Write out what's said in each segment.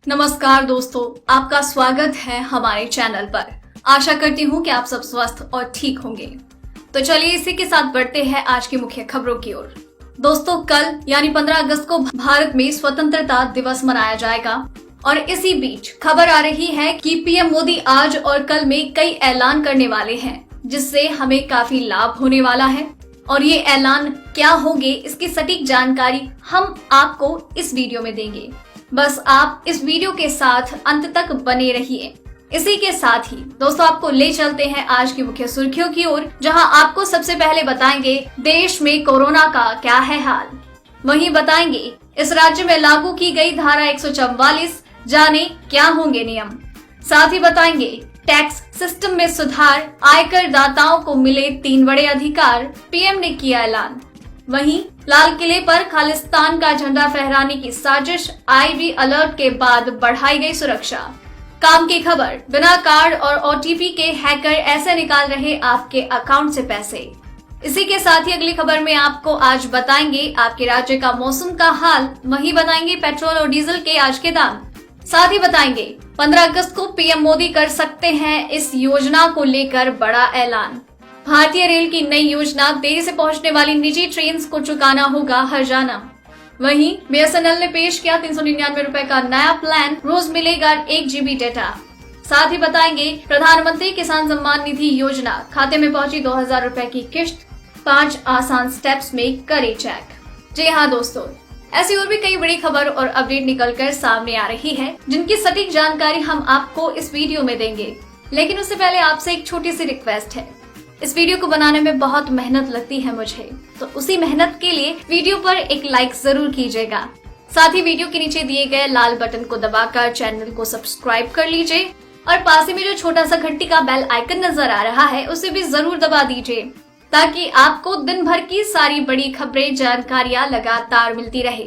नमस्कार दोस्तों, आपका स्वागत है हमारे चैनल पर। आशा करती हूँ कि आप सब स्वस्थ और ठीक होंगे। तो चलिए इसी के साथ बढ़ते हैं आज की मुख्य खबरों की ओर। दोस्तों, कल यानी 15 अगस्त को भारत में स्वतंत्रता दिवस मनाया जाएगा और इसी बीच खबर आ रही है कि पीएम मोदी आज और कल में कई ऐलान करने वाले हैं, जिससे हमें काफी लाभ होने वाला है। और ये ऐलान क्या होंगे, इसकी सटीक जानकारी हम आपको इस वीडियो में देंगे। बस आप इस वीडियो के साथ अंत तक बने रहिए। इसी के साथ ही दोस्तों आपको ले चलते हैं आज की मुख्य सुर्खियों की ओर, जहां आपको सबसे पहले बताएंगे देश में कोरोना का क्या है हाल। वहीं बताएंगे इस राज्य में लागू की गई धारा 144, जाने क्या होंगे नियम। साथ ही बताएंगे टैक्स सिस्टम में सुधार, आयकर दाताओं को मिले 3 बड़े अधिकार, पीएम ने किया ऐलान। वहीं लाल किले पर खालिस्तान का झंडा फहराने की साजिश, आईबी अलर्ट के बाद बढ़ाई गई सुरक्षा। काम की खबर, बिना कार्ड और ओटीपी के हैकर ऐसे निकाल रहे आपके अकाउंट से पैसे। इसी के साथ ही अगली खबर में आपको आज बताएंगे आपके राज्य का मौसम का हाल। वहीं बताएंगे पेट्रोल और डीजल के आज के दाम। साथ ही बताएंगे 15 अगस्त को पीएम मोदी कर सकते हैं इस योजना को लेकर बड़ा ऐलान। भारतीय रेल की नई योजना, देरी से पहुंचने वाली निजी ट्रेन को चुकाना होगा हर्जाना। वहीं बीएसएनएल ने पेश किया 399 रुपए का नया प्लान, रोज मिलेगा 1 GB डेटा। साथ ही बताएंगे प्रधानमंत्री किसान सम्मान निधि योजना, खाते में पहुंची 2000 रुपए की किश्त, 5 आसान स्टेप्स में करे चेक। जी हाँ दोस्तों, ऐसी और भी कई बड़ी खबर और अपडेट निकलकर सामने आ रही है, जिनकी सटीक जानकारी हम आपको इस वीडियो में देंगे। लेकिन उससे पहले आपसे एक छोटी सी रिक्वेस्ट है। इस वीडियो को बनाने में बहुत मेहनत लगती है मुझे, तो उसी मेहनत के लिए वीडियो पर एक लाइक जरूर कीजिएगा। साथ ही वीडियो के नीचे दिए गए लाल बटन को दबाकर चैनल को सब्सक्राइब कर लीजिए और पास ही में जो छोटा सा घंटी का बेल आइकन नजर आ रहा है उसे भी जरूर दबा दीजिए, ताकि आपको दिन भर की सारी बड़ी खबरें, जानकारियां लगातार मिलती रहे।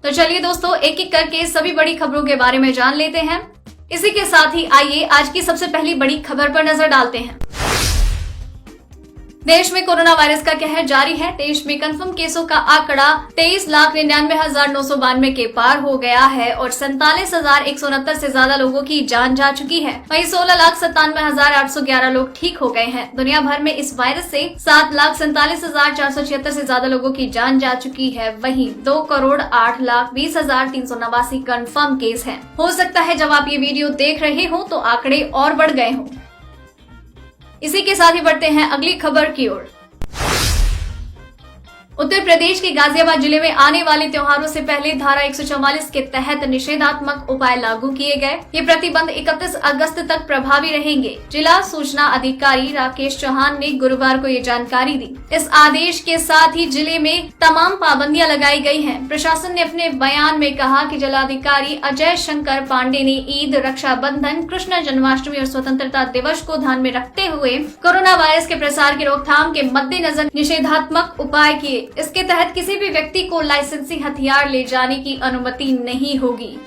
तो चलिए दोस्तों, एक एक करके सभी बड़ी खबरों के बारे में जान लेते हैं। इसी के साथ ही आइए आज की सबसे पहली बड़ी खबर पर नजर डालते हैं। देश में कोरोना वायरस का कहर जारी है। देश में कंफर्म केसों का आंकड़ा 23,99,992 के पार हो गया है और 47,169 से ज्यादा लोगों की जान जा चुकी है। वहीं 16,97,811 लोग ठीक हो गए हैं। दुनिया भर में इस वायरस से 7,47,476 से ज्यादा लोगों की जान जा चुकी है। वहीं 2,08,20,389 कंफर्म केस हैं। हो सकता है जब आप ये वीडियो देख रहे हो तो आंकड़े और बढ़ गए हों। इसी के साथ ही बढ़ते हैं अगली खबर की ओर। उत्तर प्रदेश के गाजियाबाद जिले में आने वाले त्योहारों से पहले धारा 144 के तहत निषेधात्मक उपाय लागू किए गए। ये प्रतिबंध 31 अगस्त तक प्रभावी रहेंगे। जिला सूचना अधिकारी राकेश चौहान ने गुरुवार को ये जानकारी दी। इस आदेश के साथ ही जिले में तमाम पाबंदियां लगाई गई हैं। प्रशासन ने अपने बयान में कहा कि जिलाधिकारी अजय शंकर पांडे ने ईद, रक्षाबंधन, कृष्ण जन्माष्टमी और स्वतंत्रता दिवस को ध्यान में रखते हुए कोरोना वायरस के प्रसार की रोकथाम के मद्देनजर निषेधात्मक उपाय किए। इसके तहत किसी भी व्यक्ति को लाइसेंसी हथियार ले जाने की अनुमति नहीं होगी।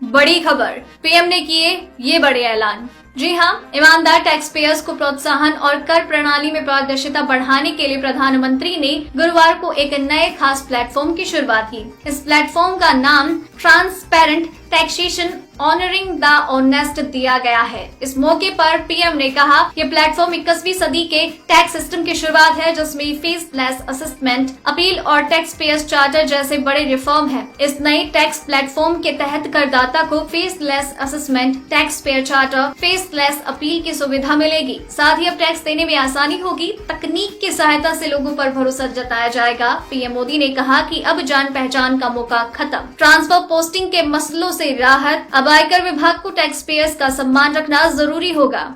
बड़ी खबर, पीएम ने किए ये बड़े ऐलान। जी हाँ, ईमानदार टैक्स पेयर्स को प्रोत्साहन और कर प्रणाली में पारदर्शिता बढ़ाने के लिए प्रधानमंत्री ने गुरुवार को एक नए खास प्लेटफॉर्म की शुरुआत की। इस प्लेटफॉर्म का नाम transparent taxation honouring the honest दिया गया है। इस मौके पर पीएम ने कहा ये प्लेटफॉर्म 21वीं सदी के टैक्स सिस्टम की शुरुआत है, जिसमें फीसलेस असेसमेंट, अपील और टैक्स पेयर्स चार्टर जैसे बड़े रिफॉर्म हैं। इस नए टैक्स प्लेटफॉर्म के तहत करदाता को faceless assessment, taxpayer charter, faceless appeal की सुविधा मिलेगी। साथ ही अब टैक्स देने में आसानी होगी। तकनीक की सहायता से लोगों पर भरोसा जताया जाएगा। पीएम मोदी ने कहा कि अब जान पहचान का मौका खत्म, ट्रांसफर पोस्टिंग के मसलों से राहत, अब आयकर विभाग को टैक्स पेयर्स का सम्मान रखना जरूरी होगा।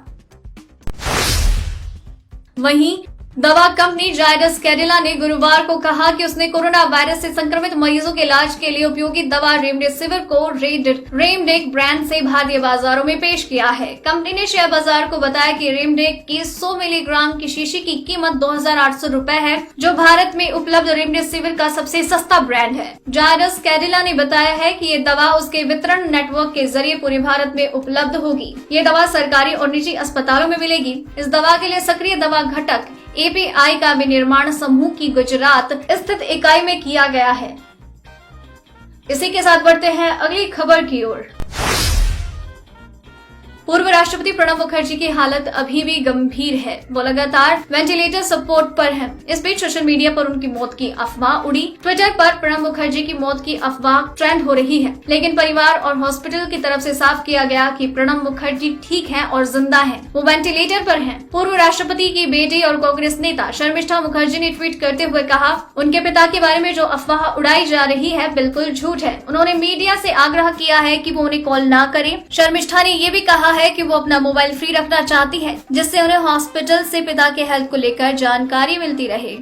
वहीं दवा कंपनी जायडस कैडिला ने गुरुवार को कहा कि उसने कोरोना वायरस से संक्रमित मरीजों के इलाज के लिए उपयोगी दवा रेमडेसिविर को रेमडेक ब्रांड से भारतीय बाजारों में पेश किया है। कंपनी ने शेयर बाजार को बताया कि रेमडेक की 100 मिलीग्राम की शीशी की कीमत 2,800 रुपए है, जो भारत में उपलब्ध रेमडेसिविर का सबसे सस्ता ब्रांड है। जायडस कैडिला ने बताया है कि ये दवा उसके वितरण नेटवर्क के जरिए पूरे भारत में उपलब्ध होगी। ये दवा सरकारी और निजी अस्पतालों में मिलेगी। इस दवा के लिए सक्रिय दवा घटक एपीआई का विनिर्माण समूह की गुजरात स्थित इकाई में किया गया है। इसी के साथ बढ़ते हैं अगली खबर की ओर। पूर्व राष्ट्रपति प्रणब मुखर्जी की हालत अभी भी गंभीर है। वो लगातार वेंटिलेटर सपोर्ट पर हैं। इस बीच सोशल मीडिया पर उनकी मौत की अफवाह उड़ी। ट्विटर पर प्रणब मुखर्जी की मौत की अफवाह ट्रेंड हो रही है, लेकिन परिवार और हॉस्पिटल की तरफ से साफ किया गया कि प्रणब मुखर्जी ठीक हैं और जिंदा हैं। वो वेंटिलेटर पर हैं। पूर्व राष्ट्रपति की बेटी और कांग्रेस नेता शर्मिष्ठा मुखर्जी ने ट्वीट करते हुए कहा, उनके पिता के बारे में जो अफवाह उड़ाई जा रही है बिल्कुल झूठ है। उन्होंने मीडिया से आग्रह किया है कि वो उन्हें कॉल न करें। शर्मिष्ठा ने ये भी कहा है कि वो अपना मोबाइल फ्री रखना चाहती है, जिससे उन्हें हॉस्पिटल से पिता के हेल्थ को लेकर जानकारी मिलती रहे।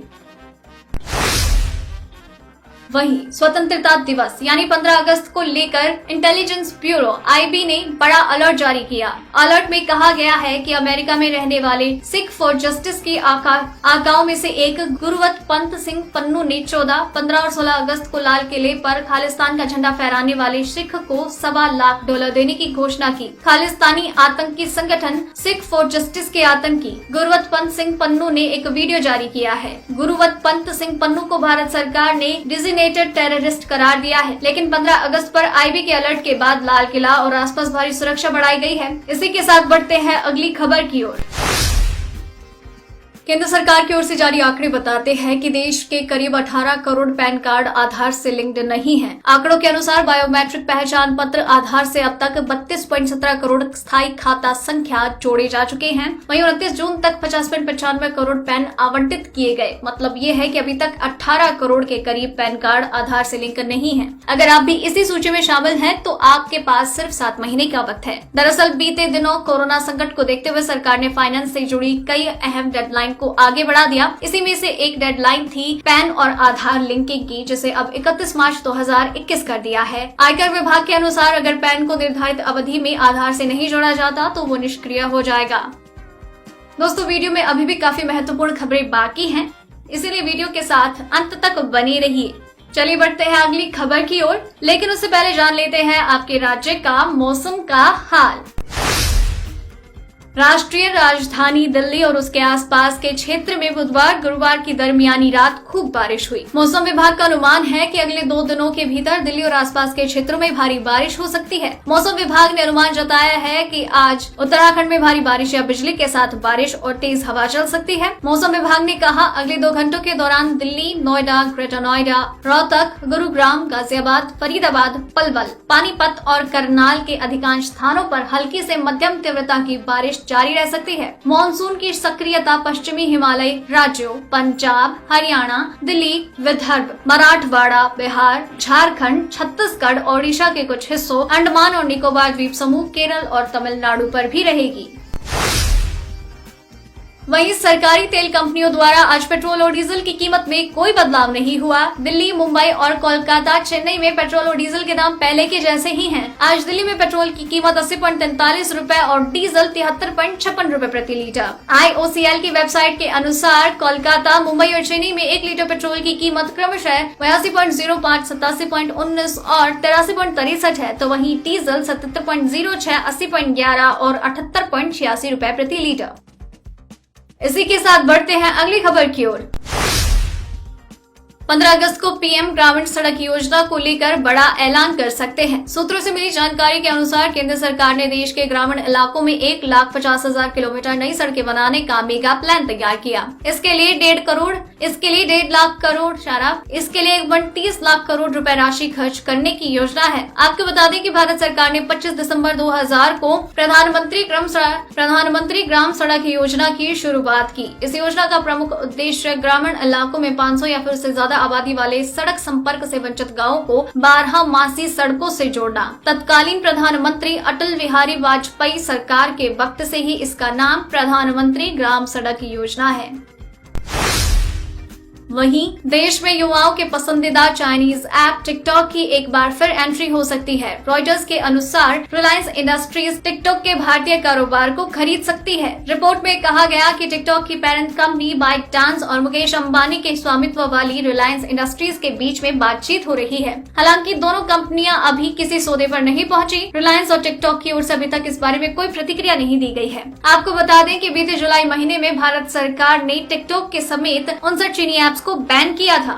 वहीं स्वतंत्रता दिवस यानी 15 अगस्त को लेकर इंटेलिजेंस ब्यूरो (IB) ने बड़ा अलर्ट जारी किया। अलर्ट में कहा गया है कि अमेरिका में रहने वाले सिख फॉर जस्टिस के आकाओं में से एक गुरुवत पंत सिंह पन्नू ने 14, 15 और 16 अगस्त को लाल किले पर खालिस्तान का झंडा फहराने वाले सिख को $1.25 लाख देने की घोषणा की। खालिस्तानी आतंकी संगठन सिख फॉर जस्टिस के आतंकी गुरुवत पंत सिंह पन्नू ने एक वीडियो जारी किया है। गुरुवत पंत सिंह पन्नू को भारत सरकार ने टेररिस्ट करार दिया है, लेकिन 15 अगस्त पर IB के अलर्ट के बाद लाल किला और आसपास भारी सुरक्षा बढ़ाई गई है। इसी के साथ बढ़ते हैं अगली खबर की ओर। केंद्र सरकार की ओर से जारी आंकड़े बताते हैं कि देश के करीब 18 करोड़ पैन कार्ड आधार से लिंक्ड नहीं हैं। आंकड़ों के अनुसार बायोमेट्रिक पहचान पत्र आधार से अब तक 32.17 करोड़ स्थायी खाता संख्या जोड़े जा चुके हैं। वहीं 29 जून तक 50.95 करोड़ पैन आवंटित किए गए। मतलब ये है कि अभी तक 18 करोड़ के करीब पैन कार्ड आधार से लिंक नहीं है। अगर आप भी इसी सूची में शामिल हैं, तो आपके पास सिर्फ 7 महीने का वक्त है। दरअसल बीते दिनों कोरोना संकट को देखते हुए सरकार ने फाइनेंस से जुड़ी कई अहम डेडलाइन को आगे बढ़ा दिया। इसी में से एक डेडलाइन थी पैन और आधार लिंकिंग की, जिसे अब 31 मार्च 2021 कर दिया है। आयकर विभाग के अनुसार अगर पैन को निर्धारित अवधि में आधार से नहीं जोड़ा जाता तो वो निष्क्रिय हो जाएगा। दोस्तों, वीडियो में अभी भी काफी महत्वपूर्ण खबरें बाकी हैं, इसीलिए वीडियो के साथ अंत तक बने रहिए। चलिए बढ़ते हैं अगली खबर की ओर, लेकिन उससे पहले जान लेते हैं आपके राज्य का मौसम का हाल। राष्ट्रीय राजधानी दिल्ली और उसके आसपास के क्षेत्र में बुधवार गुरुवार की दरमियानी रात खूब बारिश हुई। मौसम विभाग का अनुमान है कि अगले 2 दिनों के भीतर दिल्ली और आसपास के क्षेत्रों में भारी बारिश हो सकती है। मौसम विभाग ने अनुमान जताया है कि आज उत्तराखंड में भारी बारिश या बिजली के साथ बारिश और तेज हवा चल सकती है। मौसम विभाग ने कहा, अगले 2 घंटों के दौरान दिल्ली, नोएडा, ग्रेटर नोएडा, रोहतक, गुरुग्राम, गाजियाबाद, फरीदाबाद, पलवल, पानीपत और करनाल के अधिकांश स्थानों पर हल्की से मध्यम तीव्रता की बारिश जारी रह सकती है। मानसून की सक्रियता पश्चिमी हिमालय राज्यों पंजाब, हरियाणा, दिल्ली, विदर्भ, मराठवाड़ा, बिहार, झारखंड, छत्तीसगढ़, ओडिशा के कुछ हिस्सों, अंडमान और निकोबार द्वीप समूह, केरल और तमिलनाडु पर भी रहेगी। वहीं सरकारी तेल कंपनियों द्वारा आज पेट्रोल और डीजल की कीमत में कोई बदलाव नहीं हुआ। दिल्ली, मुंबई और कोलकाता, चेन्नई में पेट्रोल और डीजल के दाम पहले के जैसे ही हैं। आज दिल्ली में पेट्रोल की कीमत 80.43 रुपए और डीजल 73.56 रुपए प्रति लीटर। IOCL की वेबसाइट के अनुसार कोलकाता, मुंबई और चेन्नई में 1 लीटर पेट्रोल की कीमत क्रमशः 82.05, 87.19 और 83.63 है, तो वहीं डीजल 77.06, 80.11 और 78.86 रुपए प्रति लीटर। इसी के साथ बढ़ते हैं अगली खबर की ओर। 15 अगस्त को PM ग्रामीण सड़क योजना को लेकर बड़ा ऐलान कर सकते हैं। सूत्रों से मिली जानकारी के अनुसार केंद्र सरकार ने देश के ग्रामीण इलाकों में 1,50,000 किलोमीटर नई सड़कें बनाने का मेगा प्लान तैयार किया। इसके लिए 1.5 करोड़, इसके लिए 1.5 लाख करोड़, इसके लिए 31 लाख करोड़ रुपए राशि खर्च करने की योजना है। आपको बता दें कि भारत सरकार ने 25 दिसंबर 2000 को प्रधानमंत्री ग्राम सड़क योजना की शुरुआत की। इस योजना का प्रमुख उद्देश्य ग्रामीण इलाकों में 500 या फिर उससे ज्यादा आबादी वाले सड़क संपर्क से वंचित गांवों को 12 मासी सड़कों से जोड़ना। तत्कालीन प्रधानमंत्री अटल बिहारी वाजपेयी सरकार के वक्त से ही इसका नाम प्रधानमंत्री ग्राम सड़क योजना है। वहीं देश में युवाओं के पसंदीदा चाइनीज ऐप टिकटॉक की एक बार फिर एंट्री हो सकती है। रॉयटर्स के अनुसार रिलायंस इंडस्ट्रीज टिकटॉक के भारतीय कारोबार को खरीद सकती है। रिपोर्ट में कहा गया कि टिकटॉक की पेरेंट कंपनी बाइटडांस और मुकेश अंबानी के स्वामित्व वाली रिलायंस इंडस्ट्रीज के बीच में बातचीत हो रही है। हालांकि दोनों कंपनियां अभी किसी सौदे पर नहीं पहुंची। रिलायंस और टिकटॉक की ओर से अभी तक इस बारे में कोई प्रतिक्रिया नहीं दी गई है। आपको बता दें कि बीते जुलाई महीने में भारत सरकार ने टिकटॉक के समेत 59 चीनी ऐप्स को बैन किया था।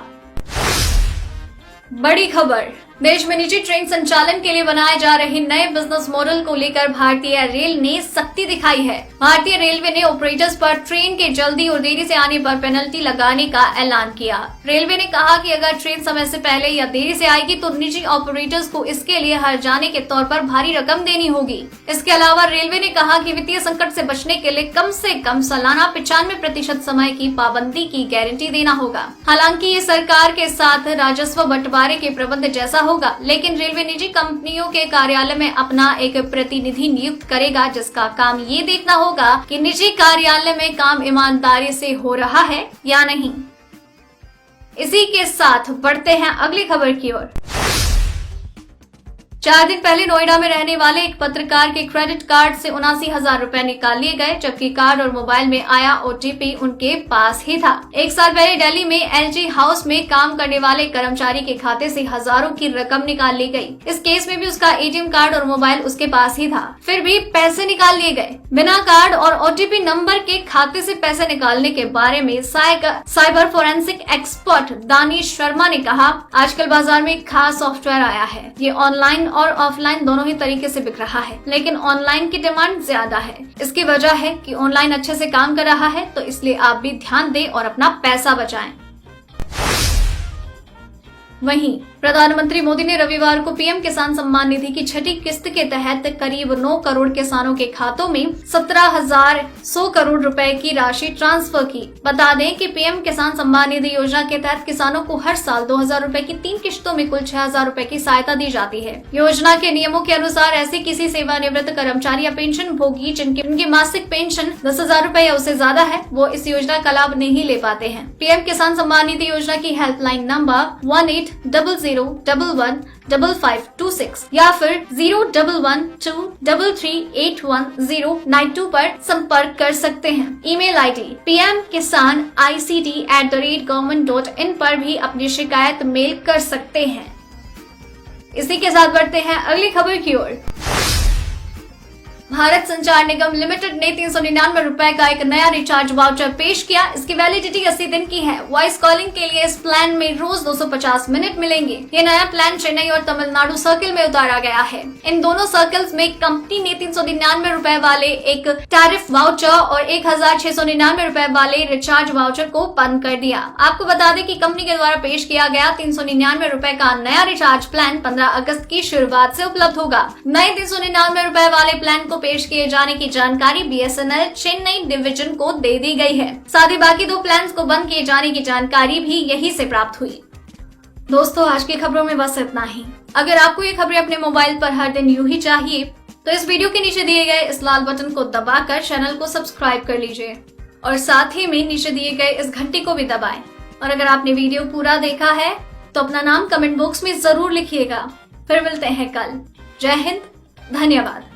बड़ी खबर, देश में निजी ट्रेन संचालन के लिए बनाए जा रहे नए बिजनेस मॉडल को लेकर भारतीय रेल ने सख्ती दिखाई है। भारतीय रेलवे ने ऑपरेटर्स पर ट्रेन के जल्दी और देरी से आने पर पेनल्टी लगाने का ऐलान किया। रेलवे ने कहा कि अगर ट्रेन समय से पहले या देरी से आएगी तो निजी ऑपरेटर्स को इसके लिए हर जाने के तौर पर भारी रकम देनी होगी। इसके अलावा रेलवे ने कहा कि वित्तीय संकट से बचने के लिए कम से कम सालाना 95% समय की पाबंदी की गारंटी देना होगा। हालांकि ये सरकार के साथ राजस्व बंटवारे के प्रबंध जैसा होगा, लेकिन रेलवे निजी कंपनियों के कार्यालय में अपना एक प्रतिनिधि नियुक्त करेगा, जिसका काम ये देखना होगा कि निजी कार्यालय में काम ईमानदारी से हो रहा है या नहीं। इसी के साथ बढ़ते हैं अगली खबर की ओर। 4 दिन पहले नोएडा में रहने वाले एक पत्रकार के क्रेडिट कार्ड से 79,000 रुपए निकाल लिए गए, जबकि कार्ड और मोबाइल में आया OTP उनके पास ही था। 1 साल पहले दिल्ली में LG हाउस में काम करने वाले कर्मचारी के खाते से हजारों की रकम निकाल ली गई। इस केस में भी उसका ATM कार्ड और मोबाइल उसके पास ही था, फिर भी पैसे निकाल लिए गए। बिना कार्ड और OTP नंबर के खाते से पैसे निकालने के बारे में cyber forensic expert Danish Sharma ने कहा, आजकल बाजार में एक खास सॉफ्टवेयर आया है। ये ऑनलाइन और ऑफलाइन दोनों ही तरीके से बिक रहा है, लेकिन ऑनलाइन की डिमांड ज्यादा है। इसकी वजह है कि ऑनलाइन अच्छे से काम कर रहा है, तो इसलिए आप भी ध्यान दें और अपना पैसा बचाएं। वहीं प्रधानमंत्री मोदी ने रविवार को पीएम किसान सम्मान निधि की छठी किस्त के तहत करीब 9 करोड़ किसानों के खातों में 17,100 करोड़ रुपए की राशि ट्रांसफर की। बता दें कि पीएम किसान सम्मान निधि योजना के तहत किसानों को हर साल 2,000 रुपए की 3 किश्तों में कुल 6,000 रुपए की सहायता दी जाती है। योजना के नियमों के अनुसार ऐसे किसी सेवानिवृत्त कर्मचारी या पेंशन भोगी जिनकी मासिक पेंशन 10,000 रुपए या उससे ज्यादा है, वो इस योजना का लाभ नहीं ले पाते हैं। पीएम किसान सम्मान निधि योजना की हेल्पलाइन नंबर 1800115526 या फिर 011233811092 पर संपर्क कर सकते हैं। ईमेल ID pmkisanicd@government.in पर भी अपनी शिकायत मेल कर सकते हैं। इसी के साथ बढ़ते हैं अगली खबर की ओर। भारत संचार निगम लिमिटेड ने 399 रुपए का एक नया रिचार्ज वाउचर पेश किया। इसकी वैलिडिटी 80 दिन की है। वॉइस कॉलिंग के लिए इस प्लान में रोज 250 मिनट मिलेंगे। ये नया प्लान चेन्नई और तमिलनाडु सर्किल में उतारा गया है। इन दोनों सर्कल्स में कंपनी ने 399 रुपए वाले एक टैरिफ वाउचर और 1,699 रुपए वाले रिचार्ज वाउचर को बंद कर दिया। आपको बता दें कि कंपनी के द्वारा पेश किया गया 399 रुपए का नया रिचार्ज प्लान 15 अगस्त की शुरुआत से उपलब्ध होगा। नए 399 रुपए वाले प्लान को पेश किए जाने की जानकारी BSNL चेन्नई डिवीजन को दे दी गई है। साथ ही बाकी 2 प्लान्स को बंद किए जाने की जानकारी भी यही से प्राप्त हुई। दोस्तों, आज की खबरों में बस इतना ही। अगर आपको ये खबरें अपने मोबाइल पर हर दिन यूं ही चाहिए तो इस वीडियो के नीचे दिए गए इस लाल बटन को दबाकर चैनल को सब्सक्राइब कर लीजिए और साथ ही में नीचे दिए गए इस घंटी को भी दबाएं। और अगर आपने वीडियो पूरा देखा है तो अपना नाम कमेंट बॉक्स में जरूर लिखिएगा। फिर मिलते हैं कल। जय हिंद, धन्यवाद।